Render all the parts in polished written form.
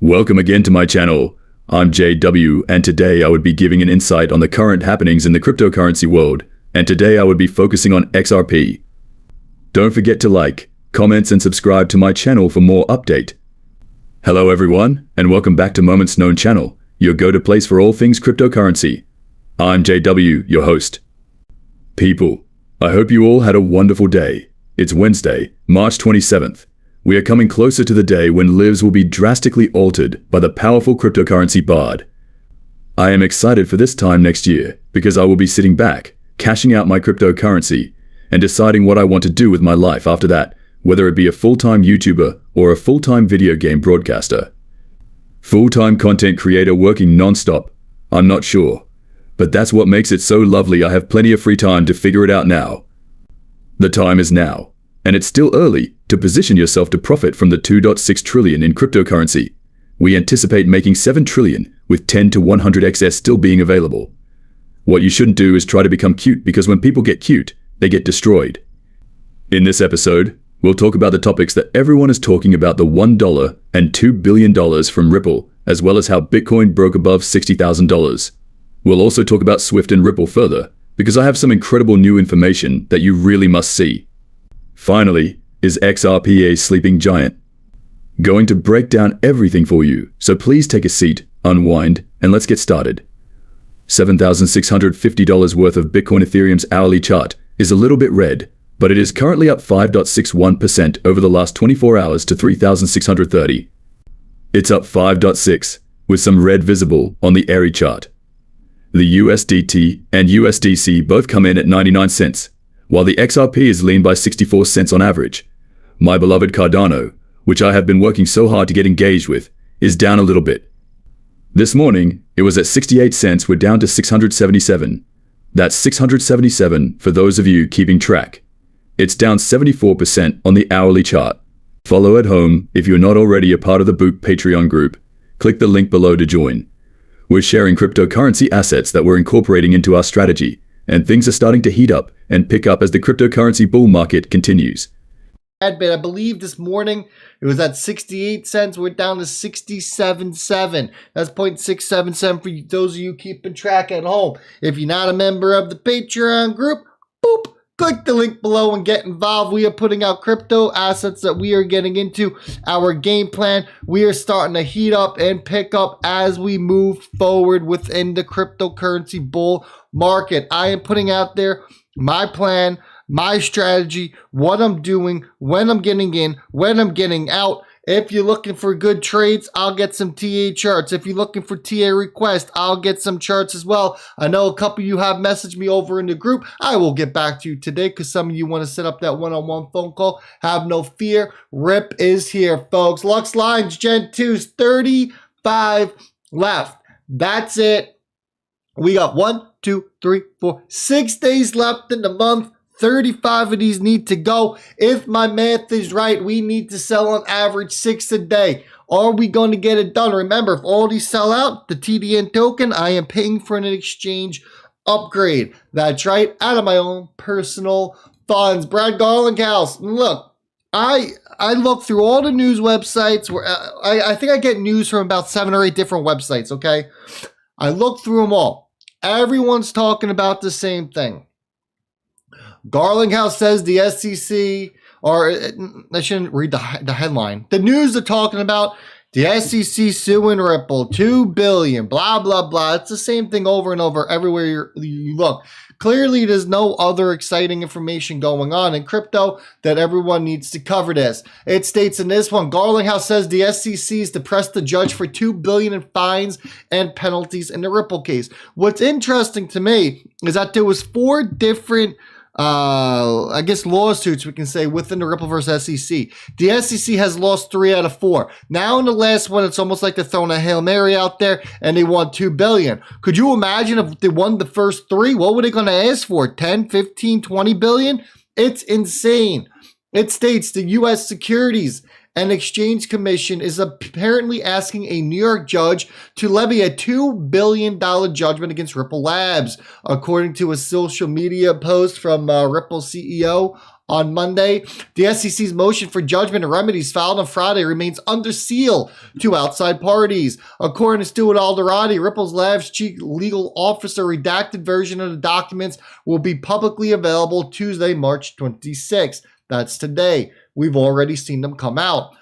Welcome again to my channel. I'm JW, and today I would be giving an insight on the current happenings in the cryptocurrency world, and today I would be focusing on XRP. Don't forget to like, comment and subscribe to my channel for more update. Hello everyone, and welcome back to Moments Known channel, your go-to place for all things cryptocurrency. I'm JW, your host. People, I hope you all had a wonderful day. It's Wednesday, March 27th. We are coming closer to the day when lives will be drastically altered by the powerful cryptocurrency BARD. I am excited for this time next year because I will be sitting back, cashing out my cryptocurrency, and deciding what I want to do with my life after that, whether it be a full-time YouTuber or a full-time video game broadcaster. Full-time content creator working non-stop, I'm not sure. But that's what makes it so lovely. I have plenty of free time to figure it out now. The time is now. And it's still early to position yourself to profit from the 2.6 trillion in cryptocurrency. We anticipate making 7 trillion with 10 to 100 XS still being available. What you shouldn't do is try to become cute, because when people get cute, they get destroyed. In this episode, we'll talk about the topics that everyone is talking about, the $1 and $2 billion from Ripple, as well as how Bitcoin broke above $60,000. We'll also talk about Swift and Ripple further, because I have some incredible new information that you really must see. Finally, is XRP a sleeping giant? Going to break down everything for you, so please take a seat, unwind, and let's get started. $7,650 worth of Bitcoin Ethereum's hourly chart is a little bit red, but it is currently up 5.61% over the last 24 hours to 3,630. It's up 5.6, with some red visible on the ARI chart. The USDT and USDC both come in at 99 cents. While the XRP is lean by 64 cents on average. My beloved Cardano, which I have been working so hard to get engaged with, is down a little bit. This morning, it was at 68 cents, we're down to 677. That's 677 for those of you keeping track. It's down 74% on the hourly chart. Follow at home if you're not already a part of the Boot Patreon group. Click the link below to join. We're sharing cryptocurrency assets that we're incorporating into our strategy, and things are starting to heat up and pick up as the cryptocurrency bull market continues. I believe this morning it was at 68 cents. We're down to 67.7. That's 0.677 for those of you keeping track at home. If you're not a member of the Patreon group, boop, click the link below and get involved. We are putting out crypto assets that we are getting into our game plan. We are starting to heat up and pick up as we move forward within the cryptocurrency bull market. I am putting out there my plan, my strategy, what I'm doing, when I'm getting in, when I'm getting out. If you're looking for good trades, I'll get some TA charts. If you're looking for TA requests, I'll get some charts as well. I know a couple of you have messaged me over in the group. I will get back to you today because some of you want to set up that one-on-one phone call. Have no fear. Rip is here, folks. Lux Lines Gen 2's 35 left. That's it. We got 6 days left in the month. 35 of these need to go. If my math is right, we need to sell on average 6 a day. Are we going to get it done? Remember, if all these sell out, the TDN token, I am paying for an exchange upgrade. That's right, out of my own personal funds. Brad Garlinghouse, look, I look through all the news websites where I think I get news from about 7 or 8 different websites, okay? I look through them all. Everyone's talking about the same thing. Garlinghouse says the SEC, or I shouldn't read the headline. The news are talking about the SEC suing Ripple, $2 billion, blah, blah, blah. It's the same thing over and over everywhere you look. Clearly, there's no other exciting information going on in crypto that everyone needs to cover this. It states in this one, Garlinghouse says the SEC is to press the judge for $2 billion in fines and penalties in the Ripple case. What's interesting to me is that there was 4 different I guess lawsuits, we can say, within the Ripple versus SEC. The SEC has lost 3 out of 4. Now in the last one, it's almost like they're throwing a Hail Mary out there and they want $2 billion. Could you imagine if they won the first 3? What were they going to ask for? 10, 15, 20 billion? It's insane. It states the U.S. Securities and Exchange Commission is apparently asking a New York judge to levy a $2 billion judgment against Ripple Labs, according to a social media post from Ripple CEO on Monday. The SEC's motion for judgment and remedies filed on Friday remains under seal to outside parties. According to Stuart Alderati, Ripple's Labs chief legal officer, redacted version of the documents will be publicly available Tuesday, March 26th. That's today. We've already seen them come out.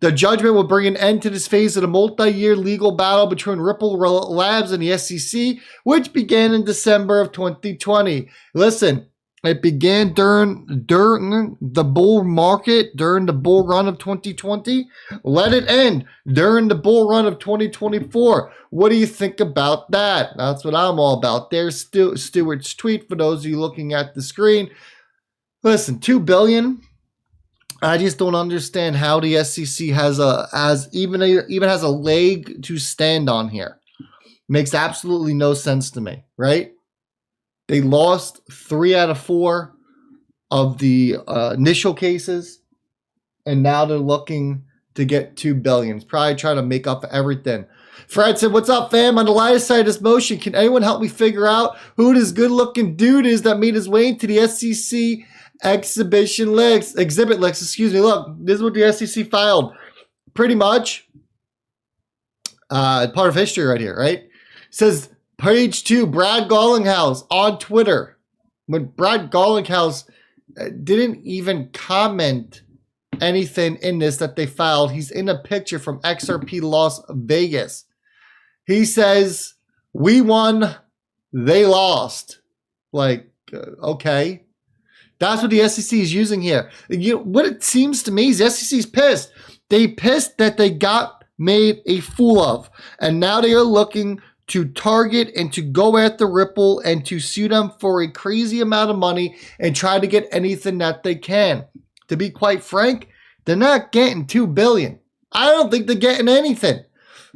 The judgment will bring an end to this phase of the multi-year legal battle between Ripple Labs and the SEC, which began in December of 2020. Listen, it began during the bull market, during the bull run of 2020. Let it end during the bull run of 2024. What do you think about that? That's what I'm all about. There's Stewart's tweet for those of you looking at the screen. Listen, $2 billion. I just don't understand how the SEC has a leg to stand on here. Makes absolutely no sense to me, right? They lost 3 out of 4 of the initial cases, and now they're looking to get $2 billion. Probably trying to make up for everything. Fred said, "What's up, fam? On the lighter side of this motion, can anyone help me figure out who this good-looking dude is that made his way into the SEC exhibit list? Look, this is what the SEC filed. Pretty much part of history right here, right? It says page 2, Brad Garlinghouse on Twitter. When Brad Garlinghouse didn't even comment anything in this that they filed. He's in a picture from XRP Las Vegas. He says, "We won, they lost." Like, okay. That's what the SEC is using here. What it seems to me is the SEC is pissed. They pissed that they got made a fool of. And now they are looking to target and to go after Ripple and to sue them for a crazy amount of money and try to get anything that they can. To be quite frank, they're not getting $2 billion. I don't think they're getting anything.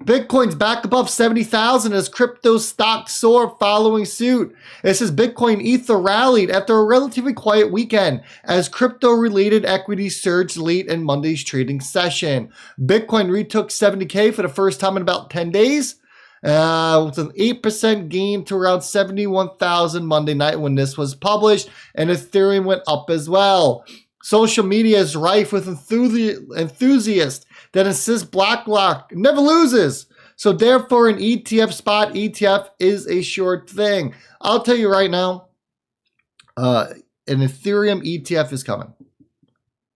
Bitcoin's back above 70,000 as crypto stocks soar following suit. It says Bitcoin Ether rallied after a relatively quiet weekend as crypto-related equities surged late in Monday's trading session. Bitcoin retook 70K for the first time in about 10 days. With an 8% gain to around 71,000 Monday night when this was published, and Ethereum went up as well. Social media is rife with enthusiasts that insist BlackRock never loses. So therefore, an spot ETF is a sure thing. I'll tell you right now, an Ethereum ETF is coming.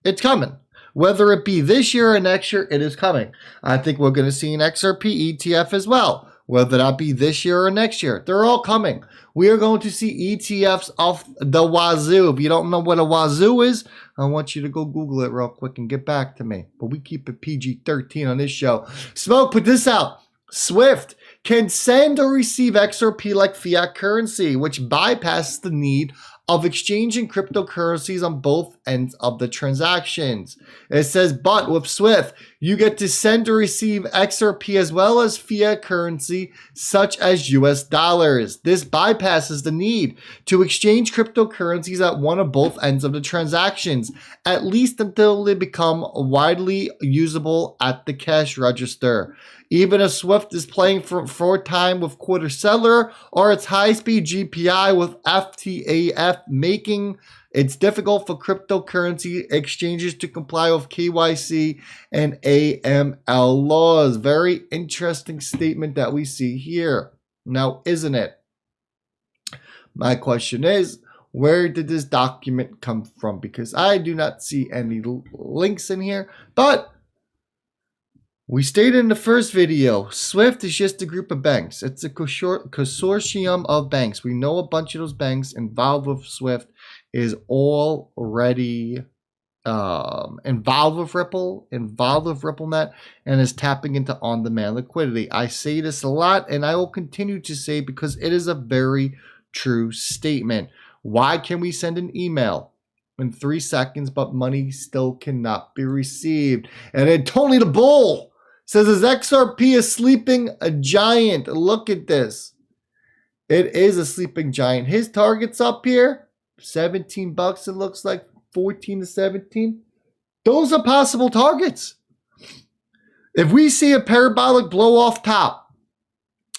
It's coming. Whether it be this year or next year, it is coming. I think we're going to see an XRP ETF as well. Whether that be this year or next year, they're all coming. We are going to see ETFs off the wazoo. If you don't know what a wazoo is, I want you to go Google it real quick and get back to me. But we keep it PG-13 on this show. Smoke, put this out. Swift can send or receive XRP like fiat currency, which bypasses the need of exchanging cryptocurrencies on both ends of the transactions. It says, but with Swift, you get to send or receive XRP as well as fiat currency such as US dollars. This bypasses the need to exchange cryptocurrencies at one or both ends of the transactions, at least until they become widely usable at the cash register. Even if Swift is playing for time with Quarter Settler or its high-speed GPI with FTAF, making it's difficult for cryptocurrency exchanges to comply with KYC and AML laws. Very interesting statement that we see here. Now, isn't it? My question is, where did this document come from? Because I do not see any links in here, but we stated in the first video, Swift is just a group of banks. It's a consortium of banks. We know a bunch of those banks involved with Swift is already involved with Ripple, involved with RippleNet, and is tapping into on-demand liquidity. I say this a lot, and I will continue to say because it is a very true statement. Why can we send an email in 3 seconds, but money still cannot be received? And then Tony the Bull says, is XRP a sleeping giant? Look at this. It is a sleeping giant. His target's up here. 17 bucks, it looks like. 14 to 17. Those are possible targets. If we see a parabolic blow off top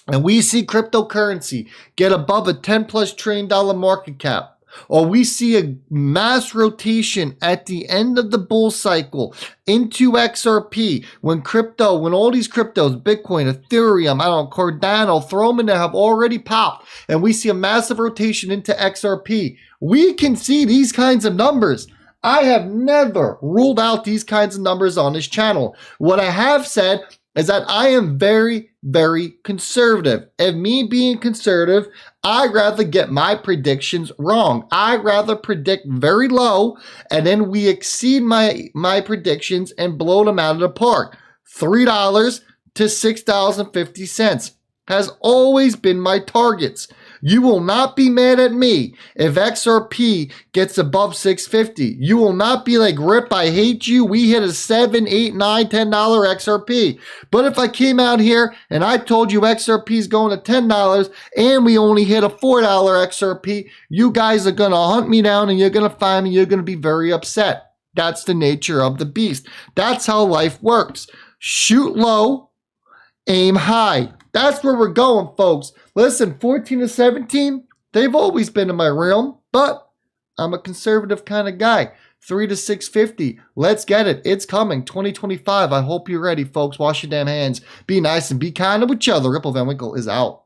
and we see cryptocurrency get above a $10+ trillion market cap, or we see a mass rotation at the end of the bull cycle into XRP, when all these cryptos, Bitcoin, Ethereum, Cardano, throw them in there, have already popped, and we see a massive rotation into XRP, we can see these kinds of numbers. I have never ruled out these kinds of numbers on this channel. What I have said is that I am very, very conservative. And me being conservative, I'd rather get my predictions wrong. I'd rather predict very low, and then we exceed my predictions and blow them out of the park. $3 to $6.50 has always been my targets. You will not be mad at me if XRP gets above 650. You will not be like, Rip, I hate you. We hit a $7, $8, $9, $10 XRP. But if I came out here and I told you XRP is going to $10 and we only hit a $4 XRP, you guys are going to hunt me down and you're going to find me. You're going to be very upset. That's the nature of the beast. That's how life works. Shoot low, aim high. That's where we're going, folks. Listen, 14 to 17, they've always been in my realm, but I'm a conservative kind of guy. 3 to 650, let's get it. It's coming, 2025. I hope you're ready, folks. Wash your damn hands. Be nice and be kind to each other. Ripple Van Winkle is out.